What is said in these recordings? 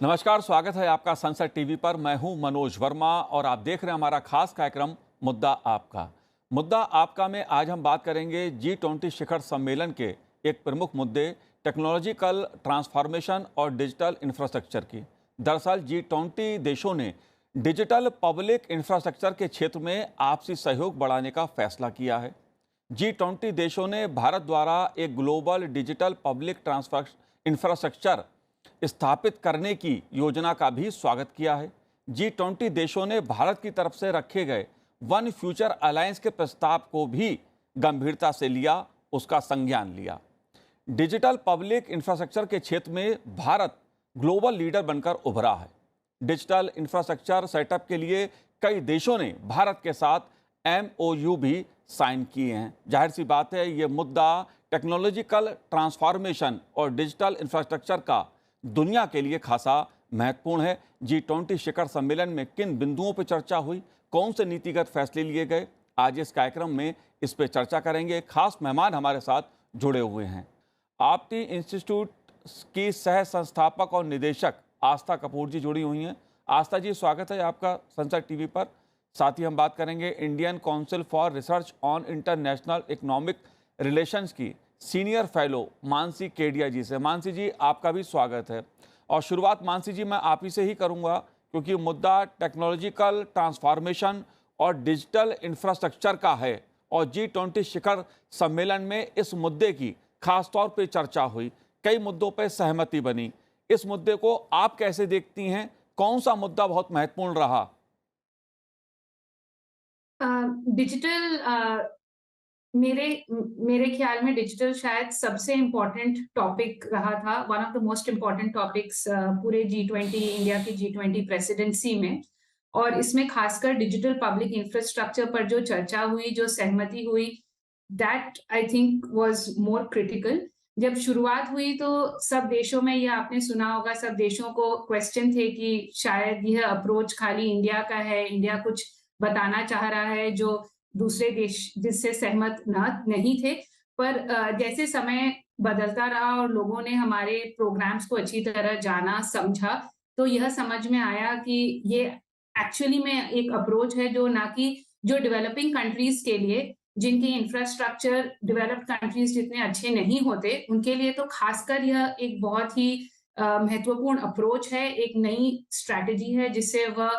नमस्कार, स्वागत है आपका संसद टीवी पर। मैं हूं मनोज वर्मा और आप देख रहे हैं हमारा खास कार्यक्रम मुद्दा आपका। मुद्दा आपका में आज हम बात करेंगे G20 शिखर सम्मेलन के एक प्रमुख मुद्दे टेक्नोलॉजिकल ट्रांसफॉर्मेशन और डिजिटल इंफ्रास्ट्रक्चर की। दरअसल G20 देशों ने डिजिटल पब्लिक इंफ्रास्ट्रक्चर के क्षेत्र में आपसी सहयोग बढ़ाने का फैसला किया है। G20 देशों ने भारत द्वारा एक ग्लोबल डिजिटल पब्लिक इंफ्रास्ट्रक्चर स्थापित करने की योजना का भी स्वागत किया है। G20 देशों ने भारत की तरफ से रखे गए वन फ्यूचर अलायंस के प्रस्ताव को भी गंभीरता से लिया, उसका संज्ञान लिया। डिजिटल पब्लिक इंफ्रास्ट्रक्चर के क्षेत्र में भारत ग्लोबल लीडर बनकर उभरा है। डिजिटल इंफ्रास्ट्रक्चर सेटअप के लिए कई देशों ने भारत के साथ MOU भी साइन किए हैं। जाहिर सी बात है, ये मुद्दा टेक्नोलॉजिकल ट्रांसफॉर्मेशन और डिजिटल इंफ्रास्ट्रक्चर का दुनिया के लिए खासा महत्वपूर्ण है। G20 शिखर सम्मेलन में किन बिंदुओं पर चर्चा हुई, कौन से नीतिगत फैसले लिए गए, आज इस कार्यक्रम में इस पर चर्चा करेंगे। खास मेहमान हमारे साथ जुड़े हुए हैं। आपटी इंस्टीट्यूट की सह संस्थापक और निदेशक आस्था कपूर जी जुड़ी हुई हैं। आस्था जी, स्वागत है आपका संसद टीवी पर। साथ ही हम बात करेंगे Indian council for research on international economic relations की सीनियर फेलो मानसी केडिया जी से। मानसी जी, आपका भी स्वागत है। और शुरुआत मानसी जी मैं आप ही से ही करूंगा, क्योंकि मुद्दा टेक्नोलॉजिकल ट्रांसफॉर्मेशन और डिजिटल इंफ्रास्ट्रक्चर का है और G20 शिखर सम्मेलन में इस मुद्दे की खास तौर पे चर्चा हुई, कई मुद्दों पे सहमति बनी। इस मुद्दे को आप कैसे देखती हैं? कौन सा मुद्दा बहुत महत्वपूर्ण रहा? डिजिटल मेरे मेरे ख्याल में डिजिटल शायद सबसे इम्पोर्टेंट टॉपिक रहा था, one of the most important topics पूरे G20 इंडिया की G20 प्रेसिडेंसी में। और इसमें खासकर डिजिटल पब्लिक इंफ्रास्ट्रक्चर पर जो चर्चा हुई, जो सहमति हुई, that I think was more critical. जब शुरुआत हुई तो सब देशों में, यह आपने सुना होगा, सब देशों को क्वेश्चन थे कि शायद यह अप्रोच खाली इंडिया का है, इंडिया कुछ बताना चाह रहा है जो दूसरे देश जिससे सहमत नहीं थे। पर जैसे समय बदलता रहा और लोगों ने हमारे प्रोग्राम्स को अच्छी तरह जाना समझा, तो यह समझ में आया कि ये एक्चुअली में एक अप्रोच है जो ना कि जो डेवलपिंग कंट्रीज के लिए, जिनके इंफ्रास्ट्रक्चर डेवलप्ड कंट्रीज जितने अच्छे नहीं होते, उनके लिए तो खासकर यह एक बहुत ही महत्वपूर्ण अप्रोच है, एक नई स्ट्रैटेजी है जिससे वह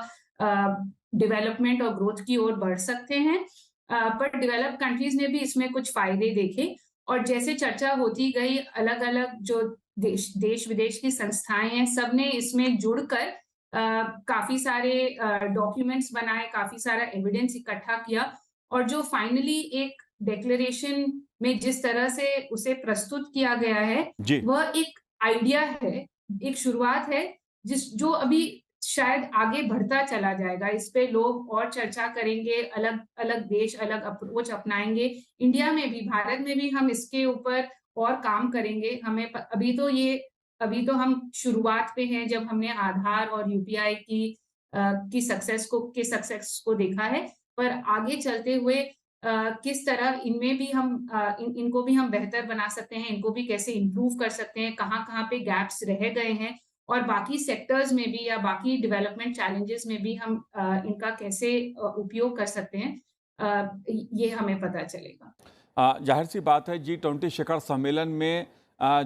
डेवलपमेंट और ग्रोथ की ओर बढ़ सकते हैं। पर डेवलप्ड कंट्रीज ने भी इसमें कुछ फायदे देखे और जैसे चर्चा होती गई, अलग-अलग जो देश विदेश की संस्थाएं हैं, सबने इसमें जुड़कर काफी सारे डॉक्यूमेंट्स बनाए, काफी सारा एविडेंस इकट्ठा किया और जो फाइनली एक डिक्लेरेशन में जिस तरह से उसे प्रस्तुत किया गया है, जी। वह एक आइडिया है, एक शुरुआत है जो अभी शायद आगे बढ़ता चला जाएगा। इस पे लोग और चर्चा करेंगे, अलग-अलग देश अलग अप्रोच अपनाएंगे। इंडिया में भी, भारत में भी हम इसके ऊपर और काम करेंगे। अभी तो हम शुरुआत पे हैं, जब हमने आधार और यूपीआई की सक्सेस को देखा है। पर आगे चलते हुए किस तरह इनमें भी इनको भी हम बेहतर बना सकते हैं, इनको भी कैसे इम्प्रूव कर सकते हैं, कहाँ-कहाँ पे गैप्स रह गए हैं और बाकी सेक्टर्स में भी या बाकी डेवलपमेंट चैलेंजेस में भी हम इनका कैसे उपयोग कर सकते हैं, ये हमें पता चलेगा। जाहिर सी बात है, G20 शिखर सम्मेलन में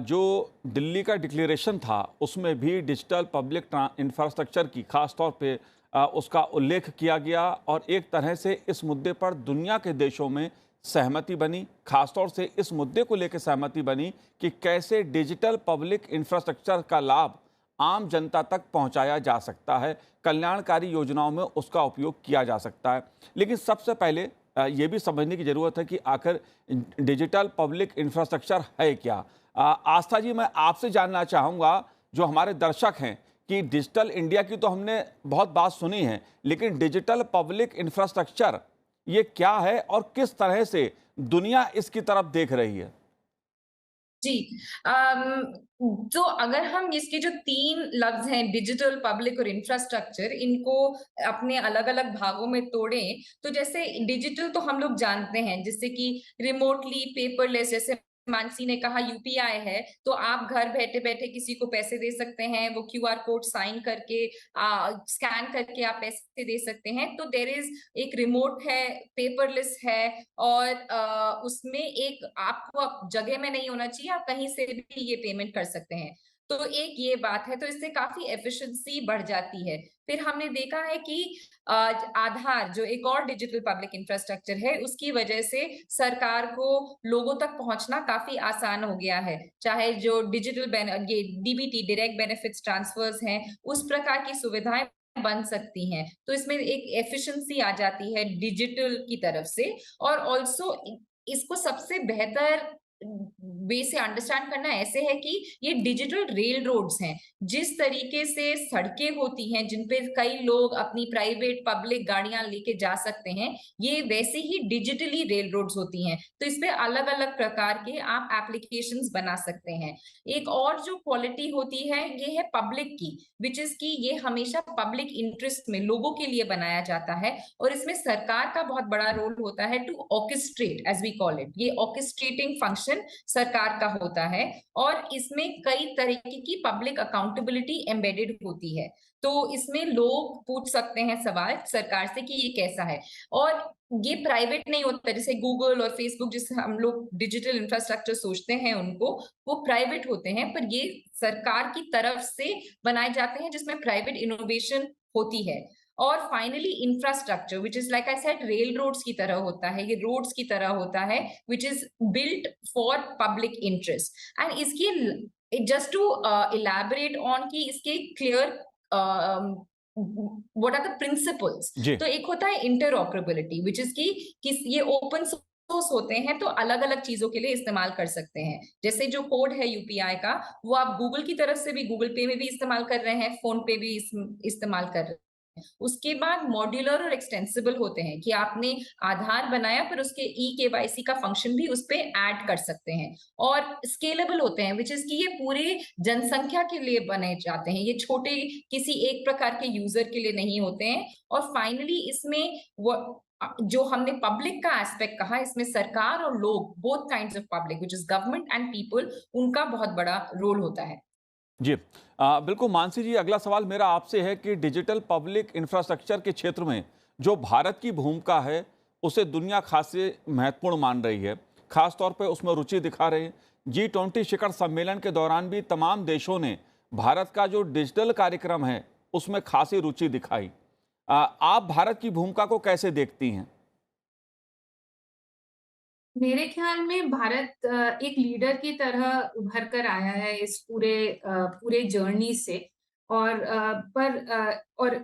जो दिल्ली का डिक्लेरेशन था, उसमें भी डिजिटल पब्लिक इंफ्रास्ट्रक्चर की खास तौर पे उसका उल्लेख किया गया और एक तरह से इस मुद्दे पर दुनिया के देशों में सहमति बनी। खासतौर से इस मुद्दे को लेकर सहमति बनी कि कैसे डिजिटल पब्लिक इंफ्रास्ट्रक्चर का लाभ आम जनता तक पहुंचाया जा सकता है, कल्याणकारी योजनाओं में उसका उपयोग किया जा सकता है। लेकिन सबसे पहले ये भी समझने की ज़रूरत है कि आखिर डिजिटल पब्लिक इंफ्रास्ट्रक्चर है क्या। आस्था जी, मैं आपसे जानना चाहूँगा, जो हमारे दर्शक हैं, कि डिजिटल इंडिया की तो हमने बहुत बात सुनी है, लेकिन डिजिटल पब्लिक इंफ्रास्ट्रक्चर ये क्या है और किस तरह से दुनिया इसकी तरफ देख रही है? जी। तो अगर हम इसके जो 3 लफ्ज़ हैं, डिजिटल, पब्लिक और इंफ्रास्ट्रक्चर, इनको अपने अलग-अलग भागों में तोड़ें, तो जैसे डिजिटल तो हम लोग जानते हैं, जिससे कि रिमोटली, पेपरलेस, जैसे मानसी ने कहा यूपीआई है, तो आप घर बैठे-बैठे किसी को पैसे दे सकते हैं, वो क्यूआर कोड साइन करके स्कैन करके आप पैसे दे सकते हैं। तो देयर इज़ एक रिमोट है, पेपरलेस है और उसमें एक आपको जगह में नहीं होना चाहिए, आप कहीं से भी ये पेमेंट कर सकते हैं। तो एक ये बात है, तो इससे काफ़ी एफिशिएंसी बढ़ जाती है। फिर हमने देखा है कि आधार जो एक और डिजिटल पब्लिक इंफ्रास्ट्रक्चर है, उसकी वजह से सरकार को लोगों तक पहुंचना काफी आसान हो गया है। चाहे जो डिजिटल ये डीबीटी डायरेक्ट बेनिफिट्स ट्रांसफर्स हैं, उस प्रकार की सुविधाएं बन सकती हैं। तो इसमें एक एफिशिएंसी आ जाती है डिजिटल की तरफ से और ऑल्सो इसको सबसे बेहतर वे से अंडरस्टैंड करना ऐसे है कि ये डिजिटल रेल रोड्स हैं। जिस तरीके से सड़कें होती हैं जिन पे कई लोग अपनी प्राइवेट पब्लिक गाड़ियां लेके जा सकते हैं, ये वैसे ही डिजिटली रेल रोड्स होती हैं। तो इस पे अलग-अलग प्रकार के आप एप्लीकेशंस बना सकते हैं। एक और जो क्वालिटी होती है ये है पब्लिक की, व्हिच इज कि ये हमेशा पब्लिक इंटरेस्ट में लोगों के लिए बनाया जाता है और इसमें सरकार का बहुत बड़ा रोल होता है to orchestrate as we call it. ये ऑर्केस्ट्रेटिंग फंक्शन सरकार का होता है और इसमें कई तरीके की पब्लिक अकाउंटेबिलिटी एम्बेडेड होती है। तो इसमें लोग पूछ सकते हैं सवाल सरकार से कि ये कैसा है और ये प्राइवेट नहीं होता। जैसे गूगल और फेसबुक जिसे हम लोग डिजिटल इंफ्रास्ट्रक्चर सोचते हैं उनको, वो प्राइवेट होते हैं, पर ये सरकार की तरफ से बनाए जाते हैं जिसमें प्राइवेट इनोवेशन होती है। और finally infrastructure which is like I said rail roads की तरह होता है, ये रोड्स की तरह होता है which is built for public interest. And इसकी जस्ट टू इलैबोरेट ऑन कि इसके clear what are the principles. जी। तो एक होता है इंटरऑपरेबिलिटी व्हिच इज कि ये ओपन सोर्स होते हैं तो अलग-अलग चीजों के लिए इस्तेमाल कर सकते हैं। जैसे जो कोड है यूपीआई का, वो आप गूगल की तरफ से भी गूगल पे में भी इस्तेमाल कर रहे हैं, फोन पे भी इस्तेमाल कर रहे हैं। उसके बाद मॉड्यूलर और एक्सटेंसिबल होते हैं कि आपने आधार बनाया पर उसके ई-केवाईसी का फंक्शन भी उस पे ऐड कर सकते हैं। और स्केलेबल होते हैं व्हिच इज कि ये पूरे जनसंख्या के लिए बने जाते हैं, ये छोटे किसी एक प्रकार के यूजर के लिए नहीं होते हैं। और फाइनली इसमें वो जो हमने पब्लिक का एस्पेक्ट कहा, इसमें सरकार और लोग both kinds of public which is government and people, उनका बहुत बड़ा रोल होता है। जी। बिल्कुल मानसी जी, अगला सवाल मेरा आपसे है कि डिजिटल पब्लिक इंफ्रास्ट्रक्चर के क्षेत्र में जो भारत की भूमिका है उसे दुनिया खासे महत्वपूर्ण मान रही है, खास तौर पे उसमें रुचि दिखा रहे हैं। G20 शिखर सम्मेलन के दौरान भी तमाम देशों ने भारत का जो डिजिटल कार्यक्रम है उसमें खासी रुचि दिखाई। आप भारत की भूमिका को कैसे देखती हैं? मेरे ख्याल में भारत एक लीडर की तरह उभर कर आया है इस पूरे जर्नी से और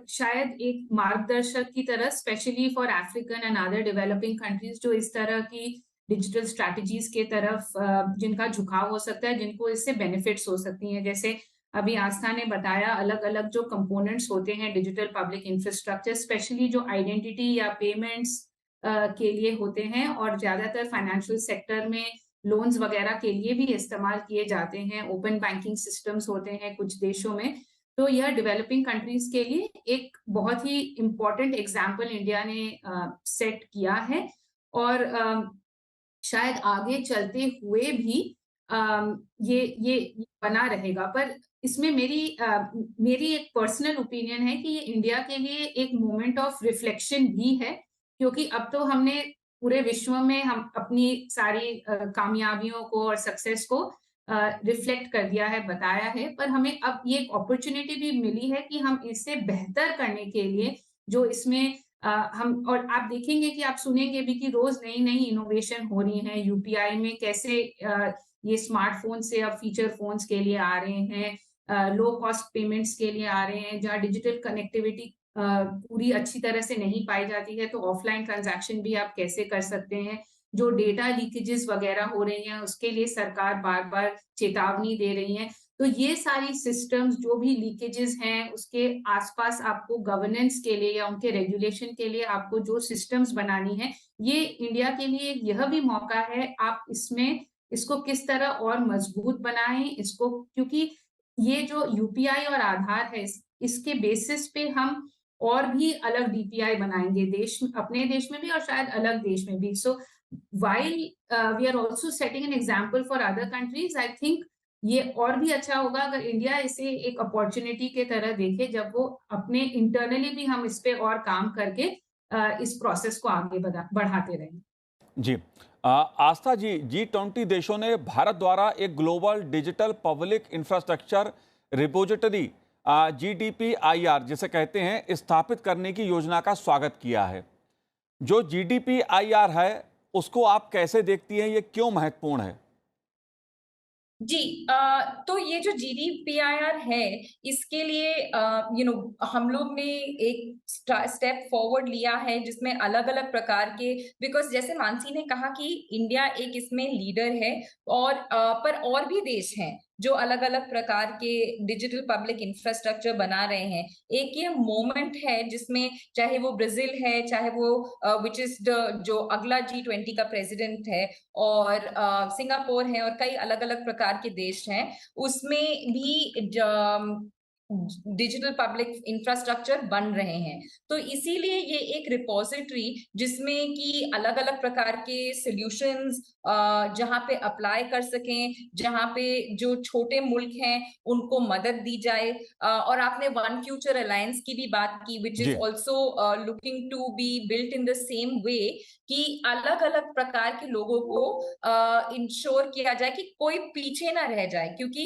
शायद एक मार्गदर्शक की तरह specially for African and other developing countries जो इस तरह की डिजिटल स्ट्रैटेजीज के तरफ जिनका झुकाव हो सकता है, जिनको इससे बेनिफिट्स हो सकती हैं। जैसे अभी आस्था ने बताया, अलग-अलग जो कंपोनेंट्स होते हैं डिजिटल पब्लिक इंफ्रास्ट्रक्चर, स्पेशली जो आइडेंटिटी या पेमेंट्स के लिए होते हैं और ज्यादातर फाइनेंशियल सेक्टर में लोन्स वगैरह के लिए भी इस्तेमाल किए जाते हैं। ओपन बैंकिंग सिस्टम्स होते हैं कुछ देशों में। तो यह डेवलपिंग कंट्रीज के लिए एक बहुत ही इम्पोर्टेंट एग्जाम्पल इंडिया ने सेट किया है और शायद आगे चलते हुए भी ये बना रहेगा। पर इसमें मेरी एक पर्सनल ओपिनियन है कि ये इंडिया के लिए एक मोमेंट ऑफ रिफ्लेक्शन भी है, क्योंकि अब तो हमने पूरे विश्व में हम अपनी सारी कामयाबियों को और सक्सेस को रिफ्लेक्ट कर दिया है, बताया है। पर हमें अब ये एक अपॉर्चुनिटी भी मिली है कि हम इससे बेहतर करने के लिए जो इसमें हम और आप देखेंगे कि आप सुनेंगे भी कि रोज नई-नई इनोवेशन हो रही हैं। यूपीआई में कैसे ये स्मार्टफ़ोन से अब फीचर फ़ोन्स के लिए आ रहे हैं, लो कॉस्ट पेमेंट्स के लिए आ रहे हैं, जहाँ डिजिटल कनेक्टिविटी पूरी अच्छी तरह से नहीं पाई जाती है, तो ऑफलाइन ट्रांज़ैक्शन भी आप कैसे कर सकते हैं। जो डेटा लीकेजेस वगैरह हो रही हैं, उसके लिए सरकार बार-बार चेतावनी दे रही है। तो ये सारी सिस्टम्स जो भी लीकेजेस हैं, उसके आसपास आपको गवर्नेंस के लिए या उनके रेगुलेशन के लिए आपको जो सिस्टम्स बनानी है, ये इंडिया के लिए यह भी मौका है, आप इसको किस तरह और मजबूत बनाएँ इसको, क्योंकि ये जो यूपीआई और आधार है, इसके बेसिस पे हम और भी अलग डीपीआई बनाएंगे अपने देश में भी और शायद अलग देश में भी। सो while we are also setting an example for other countries, I think ये और भी अच्छा होगा अगर इंडिया इसे एक अपॉर्चुनिटी के तरह देखे, जब वो अपने इंटरनली भी हम इस पे और काम करके इस प्रोसेस को आगे बढ़ाते रहें। जी। आस्था जी, G20 देशों ने भारत द्वारा एक global digital public infrastructure repository GDPIR जिसे कहते हैं स्थापित करने की योजना का स्वागत किया है। जो GDPIR है उसको आप कैसे देखती हैं, ये क्यों महत्वपूर्ण है? जी, तो ये जो GDPIR है, इसके लिए हम लोग ने एक स्टेप फॉरवर्ड लिया है जिसमें अलग-अलग प्रकार के, बिकॉज़ जैसे मानसी ने कहा कि इंडिया एक इसमें लीडर है और पर और भी देश हैं जो अलग-अलग प्रकार के डिजिटल पब्लिक इंफ्रास्ट्रक्चर बना रहे हैं। एक ये मोमेंट है जिसमें चाहे वो ब्राज़ील है, चाहे वो व्हिच इज़ द जो अगला G20 का प्रेज़िडेंट है और सिंगापुर है और कई अलग-अलग प्रकार के देश हैं, उसमें भी डिजिटल पब्लिक इंफ्रास्ट्रक्चर बन रहे हैं। तो इसीलिए ये एक रिपोजिटरी जिसमें कि अलग-अलग प्रकार के सॉल्यूशंस जहाँ पे अप्लाई कर सकें, जहाँ पे जो छोटे मुल्क हैं उनको मदद दी जाए। और आपने वन फ्यूचर अलायंस की भी बात की, व्हिच इज जी। Also looking to be built in the same way कि अलग-अलग प्रकार के लोगों को इंश्योर किया जाए कि कोई पीछे ना रह जाए, क्योंकि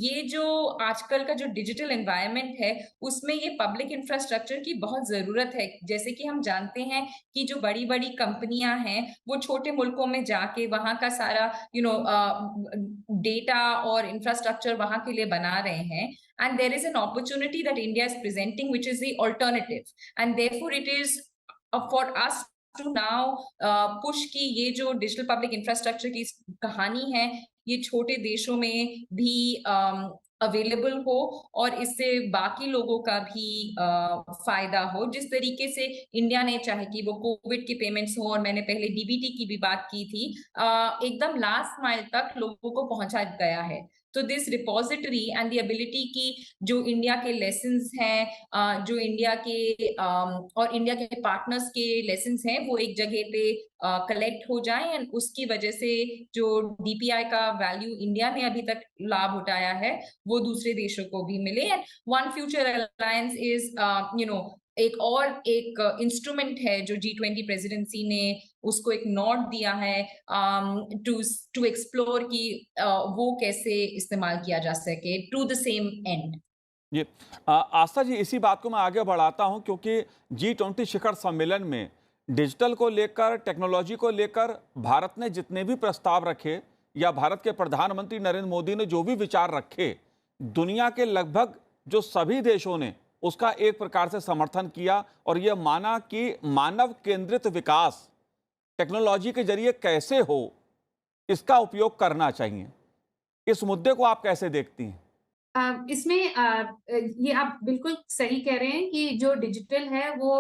ये जो आजकल का जो डिजिटल एनवायरनमेंट है उसमें ये पब्लिक इंफ्रास्ट्रक्चर की बहुत जरूरत है। जैसे कि हम जानते हैं कि जो बड़ी-बड़ी कंपनियां हैं वो छोटे मुल्कों में जाके वहां का सारा डेटा और इंफ्रास्ट्रक्चर वहां के लिए बना रहे हैं, and there is an opportunity that India is presenting, which is the alternative, and therefore it is for us to now push कि ये जो डिजिटल पब्लिक इंफ्रास्ट्रक्चर की कहानी है ये छोटे देशों में भी अवेलेबल हो और इससे बाकी लोगों का भी फायदा हो। जिस तरीके से इंडिया ने, चाहे कि वो कोविड की पेमेंट्स हो और मैंने पहले डीबीटी की भी बात की थी, एकदम लास्ट माइल तक लोगों को पहुंचा गया है। तो this repository and the ability की जो इंडिया के लेसन्स हैं, जो इंडिया के और इंडिया के पार्टनर्स के लेसन्स हैं वो एक जगह पे कलेक्ट हो जाएं एंड उसकी वजह से जो डीपीआई का वैल्यू इंडिया ने अभी तक लाभ उठाया है वो दूसरे देशों को भी मिले। And one future alliance is एक इंस्ट्रूमेंट है जो G20 प्रेसिडेंसी ने उसको एक नोट दिया है टू एक्सप्लोर कि वो कैसे इस्तेमाल किया जा सके टू द सेम एंड। ये आस्था जी, इसी बात को मैं आगे बढ़ाता हूं क्योंकि G20 शिखर सम्मेलन में डिजिटल को लेकर, टेक्नोलॉजी को लेकर भारत ने जितने भी प्रस्ताव रखे या भारत के प्रधानमंत्री नरेंद्र मोदी ने जो भी विचार रखे, दुनिया के लगभग जो सभी देशों ने उसका एक प्रकार से समर्थन किया और यह माना कि मानव केंद्रित विकास टेक्नोलॉजी के जरिए कैसे हो, इसका उपयोग करना चाहिए। इस मुद्दे को आप कैसे देखती हैं? इसमें ये आप बिल्कुल सही कह रहे हैं कि जो डिजिटल है वो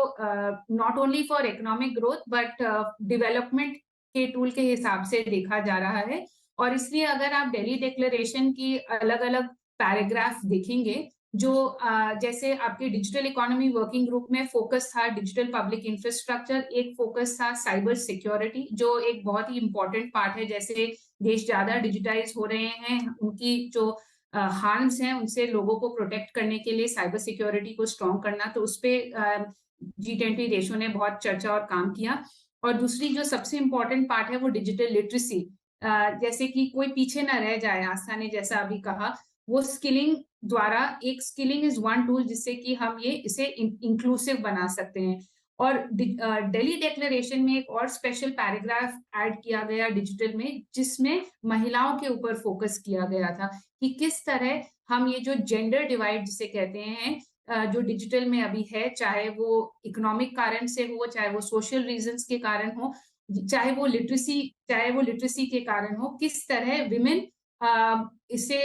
not only for economic growth but development के टूल के हिसाब से देखा जा रहा है। और इसलिए अगर आप दिल्ली डिक्लेरेशन की अलग-अलग पैराग्राफ देखेंगे, जो जैसे आपके डिजिटल इकोनॉमी वर्किंग ग्रुप में फोकस था डिजिटल पब्लिक इंफ्रास्ट्रक्चर, एक फोकस था साइबर सिक्योरिटी, जो एक बहुत ही इंपॉर्टेंट पार्ट है। जैसे देश ज्यादा डिजिटाइज हो रहे हैं, उनकी जो हार्म्स हैं उनसे लोगों को प्रोटेक्ट करने के लिए साइबर सिक्योरिटी को स्ट्रॉन्ग करना, तो उस पे G20 देशों ने बहुत चर्चा और काम किया। और दूसरी जो सबसे इम्पोर्टेंट पार्ट है वो डिजिटल लिटरेसी, जैसे कि कोई पीछे ना रह जाए। आस्था ने जैसा अभी कहा, वो स्किलिंग द्वारा, एक स्किलिंग इज वन टूल जिससे कि हम ये इसे इंक्लूसिव बना सकते हैं। और दिल्ली डिक्लेरेशन में एक और स्पेशल पैराग्राफ ऐड किया गया डिजिटल में, जिसमें महिलाओं के ऊपर फोकस किया गया था कि किस तरह हम ये जो जेंडर डिवाइड जिसे कहते हैं, जो डिजिटल में अभी है, चाहे वो इकोनॉमिक कारण से हो, चाहे वो सोशल रीजंस के कारण हो, चाहे वो लिटरेसी के कारण हो, किस तरह विमेन इसे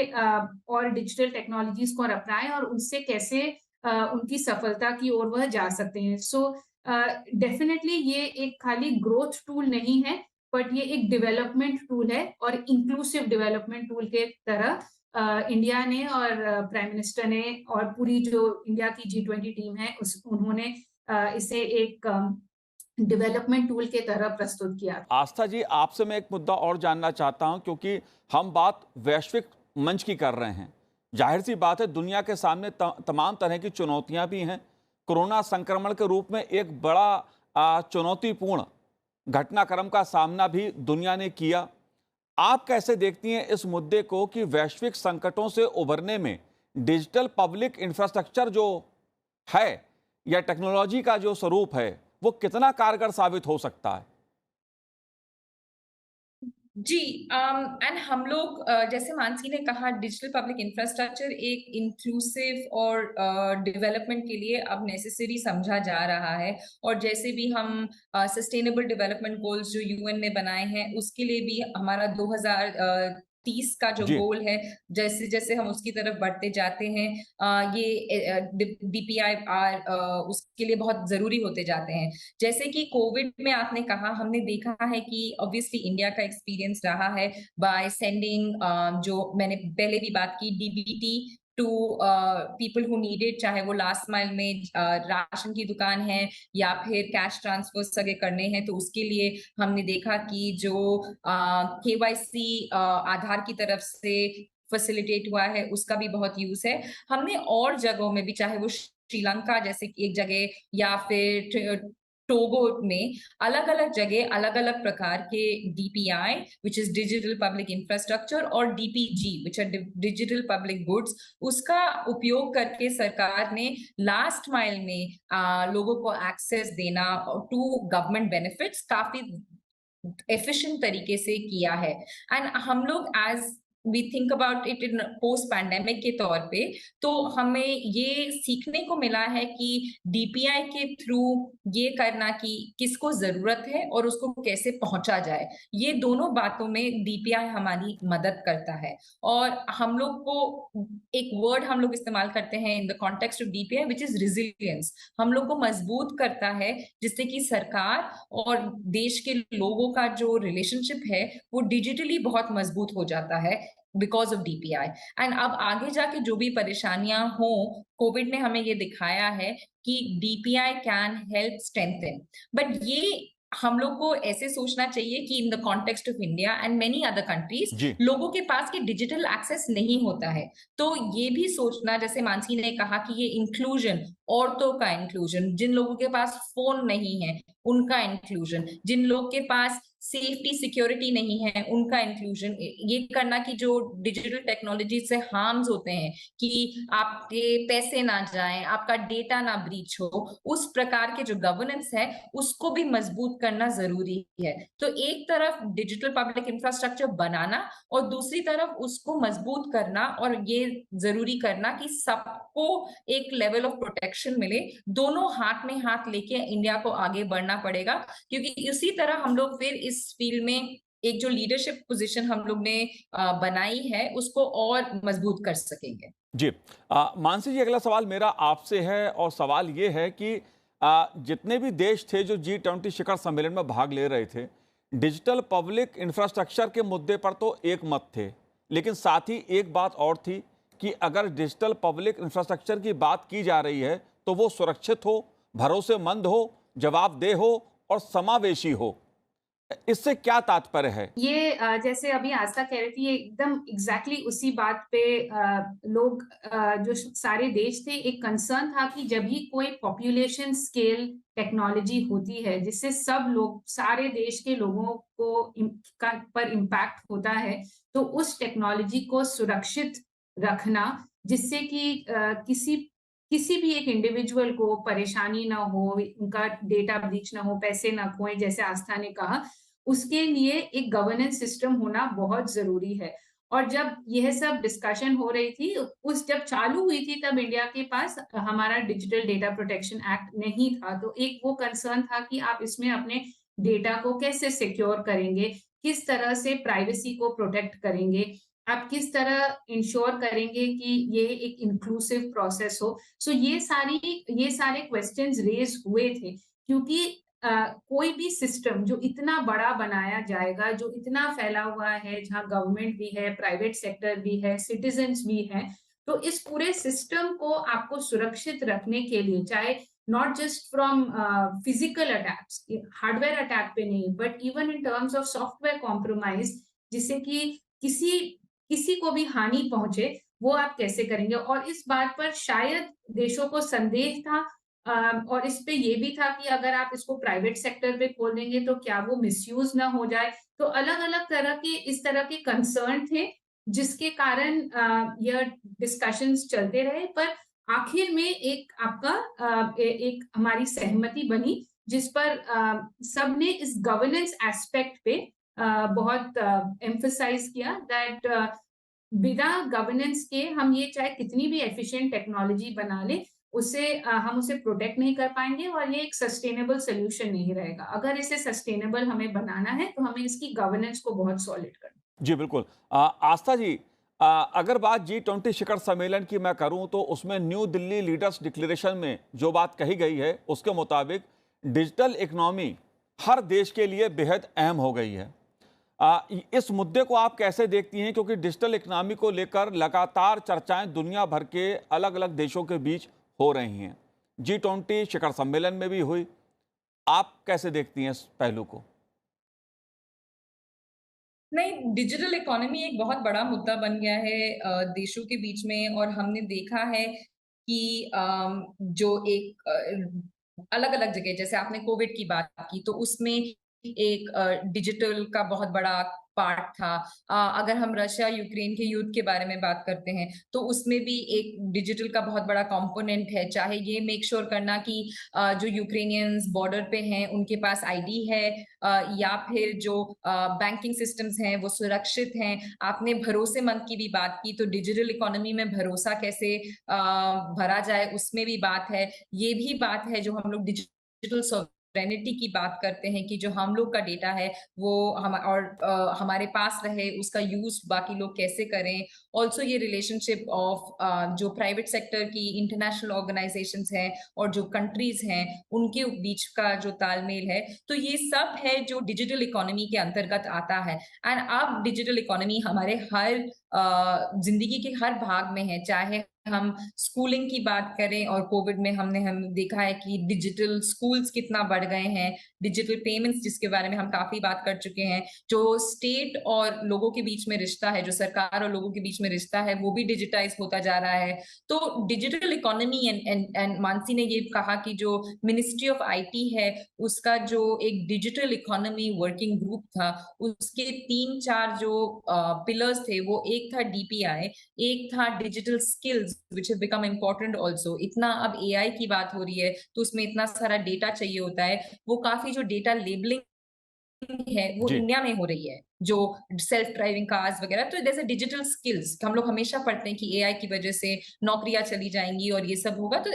और डिजिटल टेक्नोलॉजीज को अपनाएं और उनसे कैसे उनकी सफलता की ओर वह जा सकते हैं। सो डेफिनेटली ये एक खाली ग्रोथ टूल नहीं है, बट ये एक डेवलपमेंट टूल है और इंक्लूसिव डेवलपमेंट टूल के तरह इंडिया ने और प्राइम मिनिस्टर ने और पूरी जो इंडिया की G20 टीम है उन्होंने इसे एक डेवलपमेंट टूल के तरह प्रस्तुत किया। आस्था जी, आपसे मैं एक मुद्दा और जानना चाहता हूं, क्योंकि हम बात वैश्विक मंच की कर रहे हैं। जाहिर सी बात है, दुनिया के सामने तमाम तरह की चुनौतियां भी हैं। कोरोना संक्रमण के रूप में एक बड़ा चुनौतीपूर्ण घटनाक्रम का सामना भी दुनिया ने किया। आप कैसे देखती हैं इस मुद्दे को कि वैश्विक संकटों से उभरने में डिजिटल पब्लिक इंफ्रास्ट्रक्चर जो है या टेक्नोलॉजी का जो स्वरूप है, वो कितना कारगर साबित हो सकता है? जी, एंड हम लोग जैसे मानसी ने कहा, डिजिटल पब्लिक इंफ्रास्ट्रक्चर एक इंक्लूसिव और डेवलपमेंट के लिए अब नेसेसरी समझा जा रहा है। और जैसे भी हम सस्टेनेबल डेवलपमेंट गोल्स जो यूएन ने बनाए हैं, उसके लिए भी हमारा 2030 का जो जी। गोल है, जैसे जैसे हम उसकी तरफ बढ़ते जाते हैं, ये डीपीआई उसके लिए बहुत जरूरी होते जाते हैं। जैसे कि कोविड में आपने कहा, हमने देखा है कि ऑब्वियसली इंडिया का एक्सपीरियंस रहा है बाय सेंडिंग, जो मैंने पहले भी बात की, DBT to people who needed, चाहे वो लास्ट माइल में राशन की दुकान है या फिर कैश ट्रांसफर अगर करने हैं, तो उसके लिए हमने देखा कि जो केवाईसी आधार की तरफ से फैसिलिटेट हुआ है, उसका भी बहुत यूज है। हमने और जगहों में भी, चाहे वो श्रीलंका जैसे कि एक जगह या फिर टोगो में, अलग-अलग जगह अलग-अलग प्रकार के DPI which is digital public infrastructure और DPG which are digital public goods, उसका उपयोग करके सरकार ने लास्ट माइल में लोगों को एक्सेस देना टू गवर्नमेंट बेनिफिट्स काफी एफिशिएंट तरीके से किया है। एंड हम लोग as we think about it in post pandemic के तौर पे, तो हमें ये सीखने को मिला है कि डीपीआई के थ्रू ये करना कि किसको जरूरत है और उसको कैसे पहुंचा जाए, ये दोनों बातों में डीपीआई हमारी मदद करता है। और हम लोग को एक वर्ड हम लोग इस्तेमाल करते हैं इन the context of DPI which is resilience, हम लोग को मजबूत करता है, जिससे कि सरकार और देश के लोगों का जो रिलेशनशिप है वो डिजिटली बहुत मजबूत हो जाता है बिकॉज ऑफ डीपीआई। एंड अब आगे जाके जो भी परेशानियां हो, कोविड ने हमें ये दिखाया है कि DPI can help strengthen, but ये हम लोग को ऐसे सोचना चाहिए कि in the context of India and many other countries, जी। लोगों के पास ये डिजिटल एक्सेस नहीं होता है। तो ये भी सोचना, जैसे मानसी ने कहा कि ये इंक्लूजन, औरतों का इंक्लूजन, जिन लोगों के पास फोन नहीं है उनका इंक्लूजन, जिन लोग के पास सेफ्टी सिक्योरिटी नहीं है उनका इंक्लूजन, ये करना कि जो डिजिटल टेक्नोलॉजी से हार्म्स होते हैं, कि आपके पैसे ना जाएं, आपका डेटा ना ब्रीच हो, उस प्रकार के जो गवर्नेंस है उसको भी मजबूत करना जरूरी है। तो एक तरफ डिजिटल पब्लिक इंफ्रास्ट्रक्चर बनाना और दूसरी तरफ उसको मजबूत करना, और ये जरूरी करना कि सबको एक लेवल ऑफ प्रोटेक्शन मिले। दोनों हाथ में हाथ लेके इंडिया को आगे बढ़ना पड़ेगा, क्योंकि इसी तरह हम लोग फिर इस फील्ड में एक जो लीडरशिप पोजीशन हम लोग ने बनाई है उसको और मजबूत कर सकेंगे। जी। मानसी जी, अगला सवाल मेरा आपसे है, और सवाल ये है कि जितने भी देश थे जो G20 शिखर सम्मेलन में भाग ले रहे थे, डिजिटल पब्लिक इंफ्रास्ट्रक्चर के मुद्दे पर तो एक मत थे, लेकिन साथ ही एक बात और थी कि अगर डिजिटल पब्लिक इंफ्रास्ट्रक्चर की बात की जा रही है तो वो सुरक्षित हो, भरोसेमंद हो, जवाबदेह हो और समावेशी हो। इससे क्या तात्पर्य है? ये जैसे अभी आस्था कह रही थी, ये एकदम एग्जैक्टली उसी बात पे लोग जो सारे देश थे, एक कंसर्न था कि जब भी कोई पॉपुलेशन स्केल टेक्नोलॉजी होती है जिससे सब लोग, सारे देश के लोगों को पर इम्पैक्ट होता है, तो उस टेक्नोलॉजी को सुरक्षित रखना, जिससे कि किसी किसी भी एक इंडिविजुअल को परेशानी ना हो, उनका डेटा ब्रीच ना हो, पैसे ना खोए, जैसे आस्था ने कहा, उसके लिए एक गवर्नेंस सिस्टम होना बहुत जरूरी है। और जब यह सब डिस्कशन हो रही थी, जब चालू हुई थी, तब इंडिया के पास हमारा डिजिटल डेटा प्रोटेक्शन एक्ट नहीं था। तो एक वो कंसर्न था कि आप इसमें अपने डेटा को कैसे सिक्योर करेंगे, किस तरह से प्राइवेसी को प्रोटेक्ट करेंगे, आप किस तरह इंश्योर करेंगे कि ये एक इंक्लूसिव प्रोसेस हो। सो ये सारे क्वेश्चंस रेज हुए थे, क्योंकि कोई भी सिस्टम जो इतना बड़ा बनाया जाएगा, जो इतना फैला हुआ है, जहाँ गवर्नमेंट भी है, प्राइवेट सेक्टर भी है, सिटीजन्स भी हैं, तो इस पूरे सिस्टम को आपको सुरक्षित रखने के लिए, चाहे not just from physical attacks, hardware attack पे नहीं, but even in terms of software compromise, जिससे कि किसी किसी को भी हानि पहुंचे, वो आप कैसे करेंगे। और इस बात पर शायद देशों को संदेह था, और इस पे ये भी था कि अगर आप इसको प्राइवेट सेक्टर पे खोल देंगे तो क्या वो मिसयूज ना हो जाए। तो अलग-अलग तरह के इस तरह के कंसर्न थे, जिसके कारण यह डिस्कशंस चलते रहे, पर आखिर में एक आपका एक हमारी सहमति बनी, जिस पर सबने इस गवर्नेंस एस्पेक्ट पे बहुत एम्फसाइज किया दैट बिना गवर्नेंस के हम ये चाहे कितनी भी एफिशिएंट टेक्नोलॉजी बना ले, उसे हम उसे प्रोटेक्ट नहीं कर पाएंगे, और ये एक सस्टेनेबल सोल्यूशन नहीं रहेगा। अगर इसे सस्टेनेबल हमें बनाना है तो हमें इसकी गवर्नेंस को बहुत सॉलिड करना। जी बिल्कुल। आस्था जी, अगर बात G20 शिखर सम्मेलन की मैं करूं तो उसमें न्यू दिल्ली लीडर्स डिक्लेरेशन में जो बात कही गई है उसके मुताबिक डिजिटल इकोनॉमी हर देश के लिए बेहद अहम हो गई है। इस मुद्दे को आप कैसे देखती हैं, क्योंकि डिजिटल इकोनॉमी को लेकर लगातार चर्चाएं दुनिया भर के अलग अलग देशों के बीच हो रही हैं, G20 शिखर सम्मेलन में भी हुई। आप कैसे देखती हैं इस पहलू को? नहीं, डिजिटल इकोनॉमी एक बहुत बड़ा मुद्दा बन गया है देशों के बीच में, और हमने देखा है कि जो एक अलग-अलग जगह, जैसे आपने कोविड की बात की, तो उसमें एक डिजिटल का बहुत बड़ा पार्ट था। अगर हम रशिया यूक्रेन के युद्ध के बारे में बात करते हैं, तो उसमें भी एक डिजिटल का बहुत बड़ा कंपोनेंट है, चाहे ये मेक श्योर करना कि जो यूक्रेनियंस बॉर्डर पे हैं उनके पास आईडी है, या फिर जो बैंकिंग सिस्टम्स हैं वो सुरक्षित हैं। आपने भरोसेमंद की भी बात की, तो डिजिटल इकोनॉमी में भरोसा कैसे भरा जाए उसमें भी बात है। ये भी बात है जो हम लोग डिजिटल सॉवरेनिटी की बात करते हैं कि जो हम लोग का डेटा है वो हमारे पास रहे, उसका यूज बाकी लोग कैसे करें। ऑल्सो ये रिलेशनशिप ऑफ जो प्राइवेट सेक्टर की इंटरनेशनल ऑर्गेनाइजेशंस हैं और जो कंट्रीज हैं उनके बीच का जो तालमेल है, तो ये सब है जो डिजिटल इकोनॉमी के अंतर्गत आता है। एंड अब डिजिटल इकोनॉमी हमारे हर जिंदगी के हर भाग में है, चाहे हम स्कूलिंग की बात करें, और कोविड में हम देखा है कि डिजिटल स्कूल्स कितना बढ़ गए हैं, डिजिटल पेमेंट्स जिसके बारे में हम काफी बात कर चुके हैं, जो स्टेट और लोगों के बीच में रिश्ता है, जो सरकार और लोगों के बीच में रिश्ता है, वो भी डिजिटाइज होता जा रहा है। तो डिजिटल इकोनॉमी एंड मानसी ने ये कहा कि जो मिनिस्ट्री ऑफ आईटी है उसका जो एक डिजिटल इकोनॉमी वर्किंग ग्रुप था, उसके 3-4 जो पिलर्स थे, वो एक था डीपीआई, एक था digital skills which have become important also. इतना अब एआई की बात हो रही है तो उसमें इतना सारा डेटा चाहिए होता है, वो काफी जो डेटा लेबलिंग है वो जी इंडिया में हो रही है, जो सेल्फ ड्राइविंग कार्स वगैरह। तो जैसे डिजिटल स्किल्स हम लोग हमेशा पढ़ते हैं कि एआई की वजह से नौकरियां चली जाएंगी और ये सब होगा, तो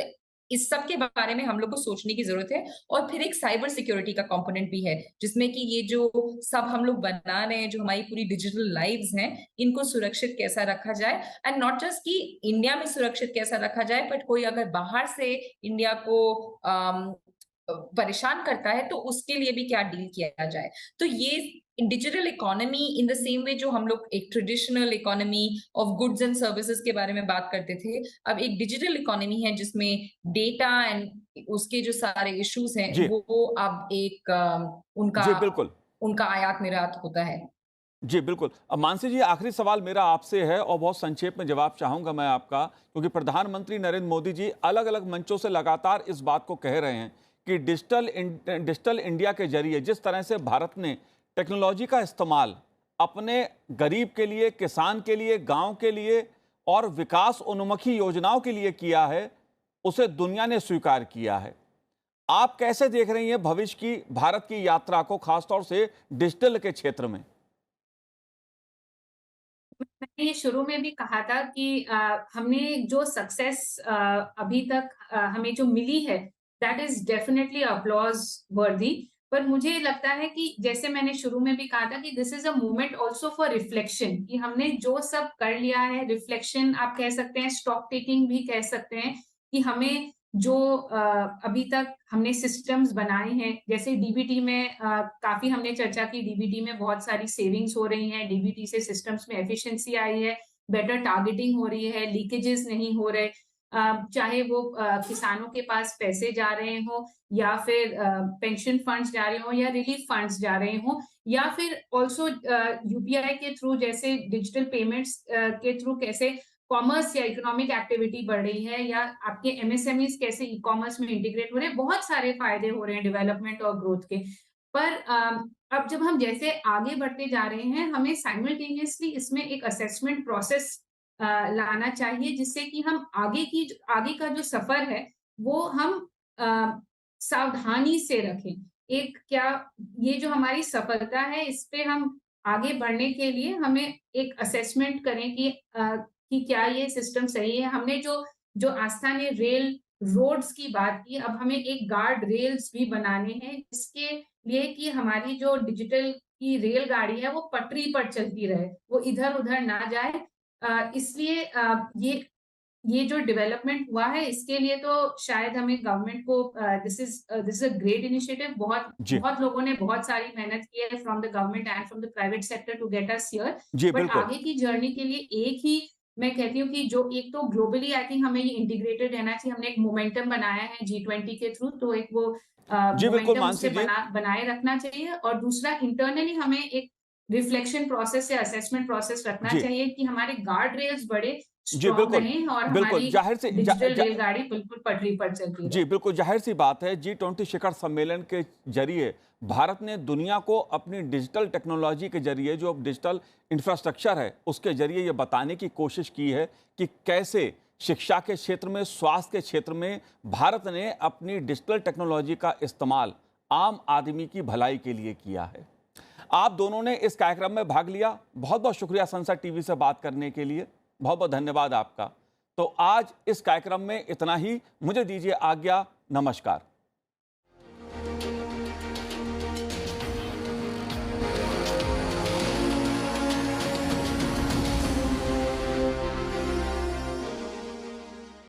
इस सब के बारे में हम लोग को सोचने की जरूरत है। और फिर एक साइबर सिक्योरिटी का कंपोनेंट भी है, जिसमें कि ये जो सब हम लोग बना रहे हैं, जो हमारी पूरी डिजिटल लाइव्स हैं, इनको सुरक्षित कैसा रखा जाए। एंड नॉट जस्ट कि इंडिया में सुरक्षित कैसा रखा जाए, बट कोई अगर बाहर से इंडिया को परेशान करता है तो उसके लिए भी क्या डील किया जाए। तो ये digital economy in the same वे जो हम लोग एक traditional economy of goods and services के बारे में बात करते थे, अब एक डिजिटल इकोनॉमी है जिसमें डेटा एंड उसके जो सारे इश्यूज हैं जी वो अब एक उनका जी बिल्कुल। उनका आयात निर्यात होता है। जी बिल्कुल। अब मानसी जी, आखिरी सवाल मेरा आपसे है और बहुत संक्षेप में जवाब चाहूँगा मैं आपका, क्योंकि प्रधानमंत्री नरेंद्र मोदी जी अलग अलग मंचों से लगातार इस बात को कह रहे हैं कि डिजिटल इंडिया के जरिए जिस तरह से भारत ने टेक्नोलॉजी का इस्तेमाल अपने गरीब के लिए, किसान के लिए, गांव के लिए और विकास उन्मुखी योजनाओं के लिए किया है, उसे दुनिया ने स्वीकार किया है। आप कैसे देख रही हैं भविष्य की भारत की यात्रा को, खासतौर से डिजिटल के क्षेत्र में? मैंने ये शुरू में भी कहा था कि हमने जो सक्सेस अभी तक हमें जो मिली है, दैट इज डेफिनेटली अपलॉज वर्दी। पर मुझे लगता है कि जैसे मैंने शुरू में भी कहा था कि this is a movement also for reflection, कि हमने जो सब कर लिया है, रिफ्लेक्शन आप कह सकते हैं, स्टॉक टेकिंग भी कह सकते हैं, कि हमें जो अभी तक हमने सिस्टम्स बनाए हैं, जैसे डीबीटी में काफी हमने चर्चा की, डीबीटी में बहुत सारी सेविंग्स हो रही हैं, डीबीटी से सिस्टम्स में एफिशिएंसी आई है, बेटर टारगेटिंग हो रही है, लीकेजेस नहीं हो रहे, चाहे वो किसानों के पास पैसे जा रहे हो या फिर पेंशन फंड्स जा रहे हो या रिलीफ फंड्स जा रहे हो, या फिर ऑल्सो यूपीआई के थ्रू, जैसे डिजिटल पेमेंट्स के थ्रू कैसे कॉमर्स या इकोनॉमिक एक्टिविटी बढ़ रही है, या आपके एमएसएमईज कैसे ई कॉमर्स में इंटीग्रेट हो रहे हैं, बहुत सारे फायदे हो रहे हैं डेवलपमेंट और ग्रोथ के। पर अब जब हम जैसे आगे बढ़ते जा रहे हैं, हमें साइमल्टेनियसली इसमें एक असेसमेंट प्रोसेस लाना चाहिए, जिससे कि हम आगे का जो सफर है वो हम सावधानी से रखें। एक क्या ये जो हमारी सफलता है, इस पे हम आगे बढ़ने के लिए हमें एक असेसमेंट करें कि क्या ये सिस्टम सही है। हमने जो आस्था ने रेल रोड्स की बात की, अब हमें एक गार्ड रेल्स भी बनाने हैं, जिसके लिए कि हमारी जो डिजिटल की रेलगाड़ी है वो पटरी पर चलती रहे, वो इधर-उधर ना जाए। इसलिए ये जो डेवलपमेंट हुआ है, इसके लिए तो शायद हमें गवर्नमेंट को this is a great initiative. बहुत जी। बहुत लोगों ने बहुत सारी मेहनत की है from the government and from the private sector to get us here. जी बट बिल्कुल। आगे की जर्नी के लिए एक ही मैं कहती हूँ कि जो एक तो ग्लोबली आई थिंक हमें ये इंटीग्रेटेड रहना चाहिए। हमने एक मोमेंटम बनाया है G20 के थ्रू, तो एक वो जी बिल्कुल मोमेंटम मानसी उससे जी। बनाए रखना चाहिए, और दूसरा इंटरनली हमें एक रिफ्लेक्शन प्रोसेस या असेसमेंट प्रोसेस रखना जी। चाहिए कि हमारे गार्ड रेल्स बड़े जी स्ट्रॉन्ग बिल्कुल। रहें और बिल्कुल हमारी जाहिर सी डिजिटल रेलगाड़ी बिल्कुल पटरी पर चलती जी रहे। बिल्कुल जाहिर सी बात है, G20 शिखर सम्मेलन के जरिए भारत ने दुनिया को अपनी डिजिटल टेक्नोलॉजी के जरिए, जो डिजिटल इंफ्रास्ट्रक्चर है उसके जरिए ये बताने की कोशिश की है कि कैसे शिक्षा के क्षेत्र में, स्वास्थ्य के क्षेत्र में भारत ने अपनी डिजिटल टेक्नोलॉजी का इस्तेमाल आम आदमी की भलाई के लिए किया है। आप दोनों ने इस कार्यक्रम में भाग लिया, बहुत बहुत शुक्रिया संसद टीवी से बात करने के लिए, बहुत बहुत धन्यवाद आपका। तो आज इस कार्यक्रम में इतना ही, मुझे दीजिए आज्ञा, नमस्कार।